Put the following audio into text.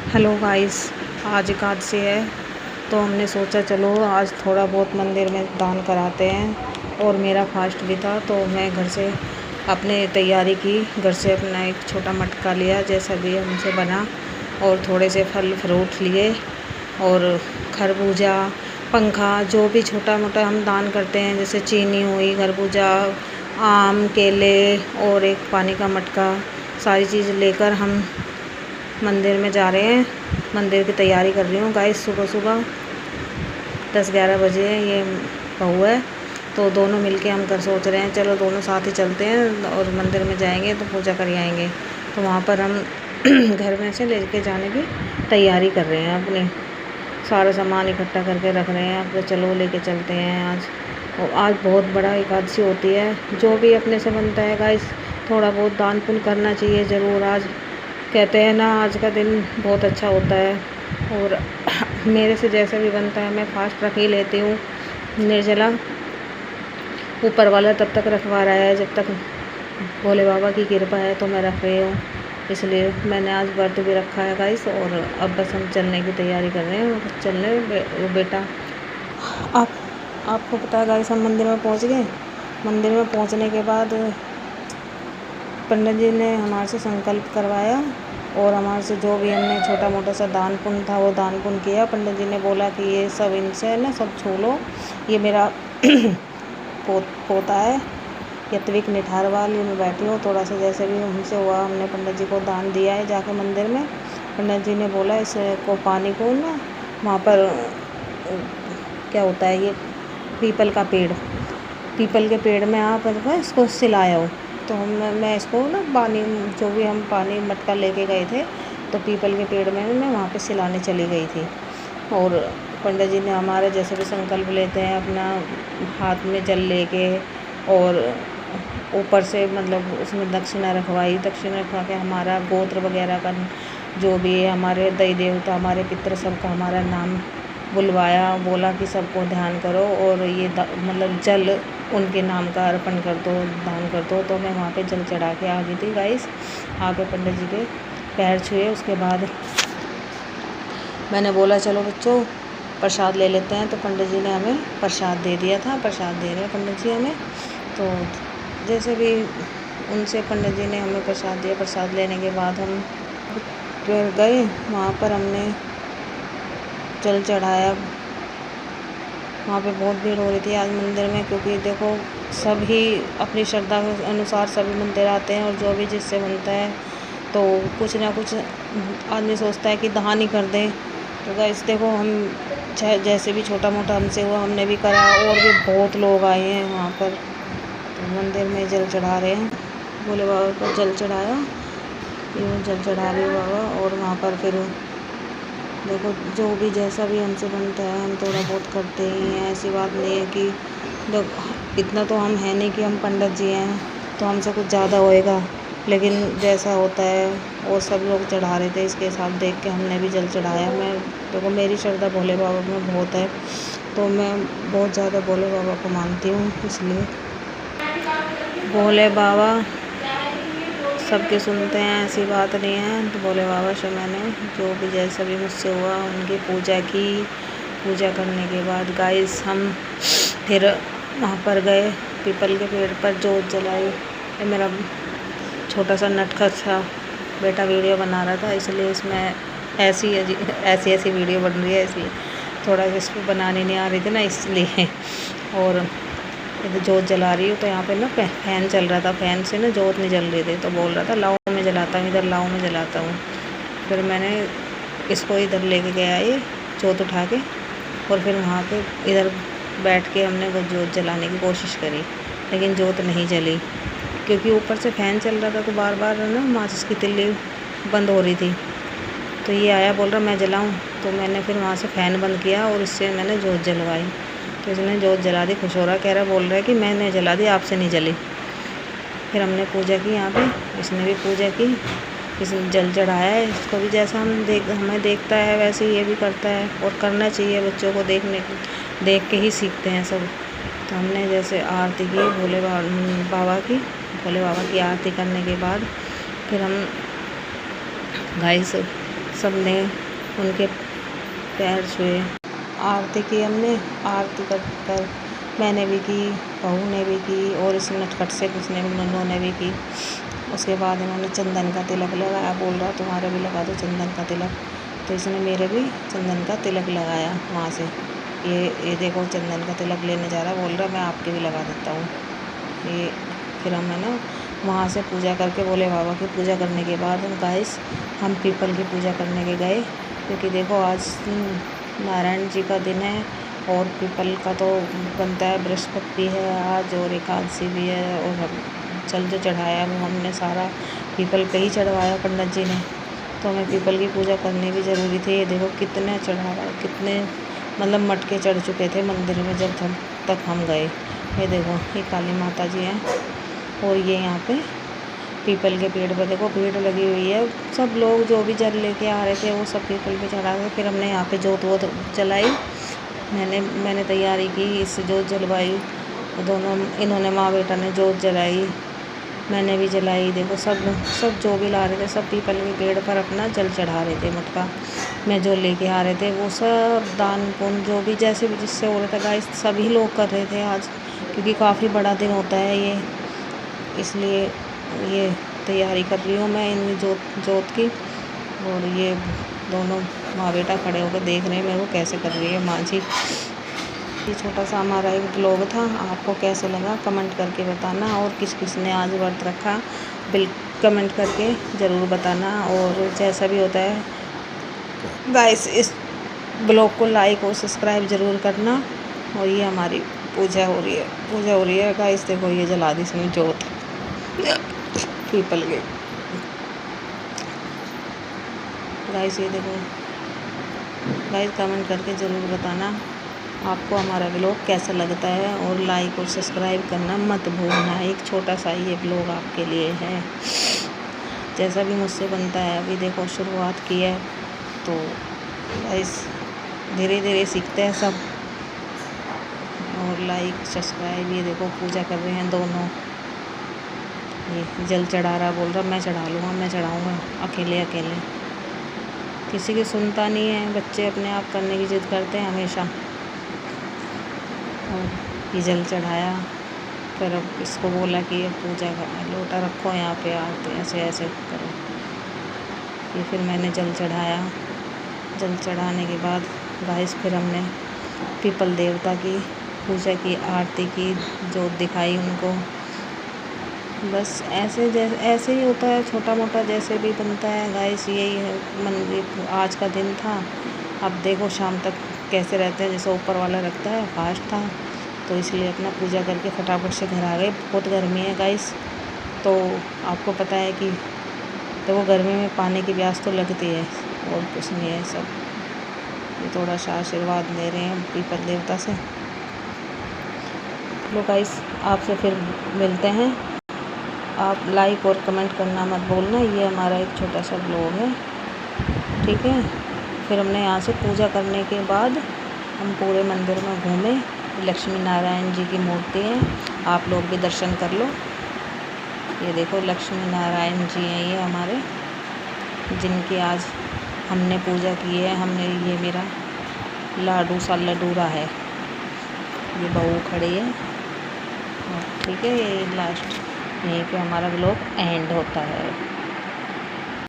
Hello guys, आज एकादशी है तो हमने सोचा चलो आज थोड़ा बहुत मंदिर में दान कराते हैं। और मेरा फास्ट भी था तो मैं घर से अपने तैयारी की, घर से अपना एक छोटा मटका लिया जैसा भी हमसे बना, और थोड़े से फल फ्रूट लिए और खरबूजा, पंखा, जो भी छोटा मोटा हम दान करते हैं जैसे चीनी हुई, खरबूजा, आम, केले और एक पानी का मटका, सारी चीज़ लेकर हम मंदिर में जा रहे हैं। मंदिर की तैयारी कर रही हूँ गाइस। सुबह सुबह 10-11 बजे ये बहू है तो दोनों मिलके हम कर सोच रहे हैं चलो दोनों साथ ही चलते हैं और मंदिर में जाएंगे तो पूजा कर आएंगे। तो वहाँ पर हम घर में से लेके जाने की तैयारी कर रहे हैं, अपने सारा सामान इकट्ठा करके रख रहे हैं। अब तो चलो लेके चलते हैं आज। और आज बहुत बड़ा एकादशी होती है, जो भी अपने से बनता है गाइस थोड़ा बहुत दान पुण्य करना चाहिए ज़रूर। आज कहते हैं ना, आज का दिन बहुत अच्छा होता है और मेरे से जैसा भी बनता है मैं फास्ट रख ही लेती हूँ निर्जला। ऊपर वाला तब तक रखवा रहा है जब तक भोले बाबा की कृपा है तो मैं रख रही हूँ, इसलिए मैंने आज व्रत भी रखा है गाइस। और अब बस हम चलने की तैयारी कर रहे हैं। चलने बेटा, आप आपको पता है गाइस, हम मंदिर में पहुँच गए। मंदिर में पहुँचने के बाद पंडित जी ने हमारे से संकल्प करवाया और हमारे से जो भी हमने छोटा मोटा सा दान पुण्य था वो दान पुण्य किया। पंडित जी ने बोला कि ये सब इनसे ना सब छू लो, ये मेरा पोता है यत्विक निठारवाल, ये मैं बैठी हूँ। थोड़ा सा जैसे भी हमसे हुआ हमने पंडित जी को दान दिया है जाके मंदिर में। पंडित जी ने बोला इसको पानी को ना वहाँ पर क्या होता है, ये पीपल का पेड़, पीपल के पेड़ में आप इसको सिलाया हो। तो मैं इसको ना पानी, जो भी हम पानी मटका लेके गए थे तो पीपल के पेड़ में मैं वहाँ पे सिलाने चली गई थी। और पंडित जी ने हमारे जैसे भी संकल्प लेते हैं अपना हाथ में जल लेके और ऊपर से मतलब उसमें दक्षिणा रखवाई। दक्षिणा रखवा के हमारा गोत्र वगैरह का जो भी है, हमारे दई देवता, हमारे पितृ सबका हमारा नाम बुलवाया। बोला कि सबको ध्यान करो और ये मतलब जल उनके नाम का अर्पण कर दो, दान कर दो। तो मैं वहाँ पे जल चढ़ा के आ गई थी गाइस। आके पंडित जी के पैर छुए, उसके बाद मैंने बोला चलो बच्चों प्रसाद ले लेते हैं। तो पंडित जी ने हमें प्रसाद दे दिया था, प्रसाद दे रहे हैं पंडित जी हमें। तो जैसे भी उनसे पंडित जी ने हमें प्रसाद दिया, प्रसाद लेने के बाद हम फिर गए वहाँ पर, हमने जल चढ़ाया। वहाँ पे बहुत भीड़ हो रही थी आज मंदिर में, क्योंकि देखो सभी अपनी श्रद्धा के अनुसार सभी मंदिर आते हैं और जो भी जिससे बनता है तो कुछ ना कुछ आदमी सोचता है कि दान ही कर दें। तो गाइस देखो हम जैसे भी छोटा मोटा हमसे हुआ हमने भी करा, और भी बहुत लोग आए हैं वहाँ पर। तो मंदिर में जल चढ़ा रहे हैं, भोले बाबा को जल चढ़ाया, ये जल चढ़ा रही बाबा। और वहाँ पर फिर देखो जो भी जैसा भी हमसे बनता है हम थोड़ा बहुत करते ही हैं। ऐसी बात नहीं है कि इतना तो हम है नहीं कि हम पंडित जी हैं तो हमसे कुछ ज़्यादा होएगा, लेकिन जैसा होता है वो सब लोग चढ़ा रहे थे, इसके साथ देख के हमने भी जल चढ़ाया। मैं देखो मेरी श्रद्धा भोले बाबा में बहुत है तो मैं बहुत ज़्यादा भोले बाबा को मानती हूँ, इसलिए भोले बाबा सबके सुनते हैं, ऐसी बात नहीं है। तो भोले बाबा से मैंने जो भी जैसा भी मुझसे हुआ उनकी पूजा की। पूजा करने के बाद गाइस हम फिर वहाँ पर गए, पीपल के पेड़ पर जोत जलाई। ये मेरा छोटा सा नटखट था बेटा वीडियो बना रहा था, इसलिए इसमें ऐसी वीडियो बन रही है, इसलिए थोड़ा इसको बनाने नहीं आ रही थी ना, इसलिए। और इधर जोत जला रही हूँ तो यहाँ पे ना फैन चल रहा था, फैन से ना जोत नहीं जल रही थी तो बोल रहा था लाओ मैं जलाता हूँ, इधर लाओ मैं जलाता हूँ। फिर मैंने इसको इधर लेके गया ये जोत उठा के, और फिर वहाँ पे इधर बैठ के हमने वो जोत जलाने की कोशिश करी, लेकिन जोत नहीं जली क्योंकि ऊपर से फ़ैन चल रहा था तो बार बार ना माचिस की तिल्ली बंद हो रही थी। तो ये आया बोल रहा मैं जलाऊँ, तो मैंने फिर वहाँ से फ़ैन बंद किया और इससे मैंने जोत जलवाई। तो इसने जोत जला दी, खुश हो रहा, कह रहा बोल रहा है कि मैंने जला दी आपसे नहीं जली। फिर हमने पूजा की यहाँ पे, इसने भी पूजा की, इसने जल चढ़ाया है। इसको भी जैसा हमें देखता है वैसे ये भी करता है, और करना चाहिए, बच्चों को देख के ही सीखते हैं सब। तो हमने जैसे आरती की भोले बाबा की आरती करने के बाद फिर हम गाइस सबने उनके पैर छुए। आरती की हमने, आरती कर मैंने भी की, बहू ने भी की और इस नटखट से कुछ ने उन्होंने भी की। उसके बाद इन्होंने चंदन का तिलक लगाया, बोल रहा तुम्हारे भी लगा दो चंदन का तिलक, तो इसने मेरे भी चंदन का तिलक लगाया वहाँ से। ये देखो चंदन का तिलक लेने जा रहा, बोल रहा मैं आपके भी लगा देता हूँ। ये फिर हम है ना वहाँ से पूजा करके भोले बाबा की पूजा करने के बाद हम पीपल की पूजा करने के गए, क्योंकि देखो आज नारायण जी का दिन है और पीपल का तो बनता है, बृहस्पति है आज और एकादशी भी है। और हम जल जो चढ़ाया वो हमने सारा पीपल पे ही चढ़वाया पंडित जी ने, तो हमें पीपल की पूजा करनी भी ज़रूरी थी। ये देखो कितने चढ़ावा, कितने मतलब मटके चढ़ चुके थे मंदिर में जब तक हम गए। ये देखो ये काली माता जी हैं और ये यहाँ पे पीपल के पेड़ पर देखो भीड़ लगी हुई है। सब लोग जो भी जल लेके आ रहे थे वो सब पीपल पे चढ़ा रहे थे। फिर हमने यहाँ पे जोत वोत जलाई, मैंने तैयारी की, इससे जोत जलवाई। दोनों इन्होंने माँ बेटा ने जोत जलाई, मैंने भी जलाई। देखो सब जो भी ला रहे थे सब पीपल के पेड़ पर अपना जल चढ़ा रहे थे। मटका में जो लेके आ रहे थे वो सब दान पुण्य जो भी जैसे भी जिससे हो रहा था गाइस, सभी लोग कर रहे थे आज, क्योंकि काफ़ी बड़ा दिन होता है ये, इसलिए ये तैयारी कर रही हूँ मैं इन जोत की। और ये दोनों माँ बेटा खड़े होकर देख रहे हैं मेरे को कैसे कर रही है माँ जी। ये छोटा सा हमारा एक ब्लॉग था, आपको कैसे लगा कमेंट करके बताना, और किस ने आज व्रत रखा कमेंट करके ज़रूर बताना। और जैसा भी होता है गाइस इस ब्लॉग को लाइक और सब्सक्राइब ज़रूर करना। और ये हमारी पूजा हो रही है गाइस। देखो ये जला दी इसमें जोत पीपल के गाइस। ये देखो गाइस कमेंट करके ज़रूर बताना आपको हमारा ब्लॉग कैसा लगता है, और लाइक और सब्सक्राइब करना मत भूलना। एक छोटा सा ये ब्लॉग आपके लिए है, जैसा भी मुझसे बनता है। अभी देखो शुरुआत की है तो गाइस धीरे धीरे सीखते हैं सब। और लाइक सब्सक्राइब, ये देखो पूजा कर रहे हैं दोनों। ये जल चढ़ा रहा, बोल रहा मैं चढ़ा लूँगा, मैं चढ़ाऊँगा अकेले। किसी की सुनता नहीं है, बच्चे अपने आप करने की जिद करते हैं हमेशा। और ये जल चढ़ाया, फिर अब इसको बोला कि ये पूजा का लोटा रखो यहाँ पे, आते ऐसे करो। ये फिर मैंने जल चढ़ाया। जल चढ़ाने के बाद गाइस फिर हमने पीपल देवता की पूजा की, आरती की, जोत दिखाई उनको। बस ऐसे ही होता है, छोटा मोटा जैसे भी बनता है गाइस। यही है मंदिर, आज का दिन था। अब देखो शाम तक कैसे रहते हैं, जैसे ऊपर वाला रखता है फास्ट था, तो इसलिए अपना पूजा करके फटाफट से घर आ गए। बहुत गर्मी है गाइस, तो आपको पता है कि देखो गर्मी में पानी की प्यास तो लगती है, और कुछ नहीं है। सब ये थोड़ा सा आशीर्वाद ले रहे हैं पीपल देवता से। लो गाइस आपसे फिर मिलते हैं। आप लाइक और कमेंट करना मत भूलना। ये हमारा एक छोटा सा ब्लॉग है, ठीक है। फिर हमने यहाँ से पूजा करने के बाद हम पूरे मंदिर में घूमे। लक्ष्मी नारायण जी की मूर्ति है, आप लोग भी दर्शन कर लो। ये देखो लक्ष्मी नारायण जी हैं ये हमारे, जिनकी आज हमने पूजा की है। ये मेरा लाडू सा लडूरा है, ये बहू खड़ी है, ठीक है। ये लास्ट यहीं पे हमारा ब्लॉग एंड होता है।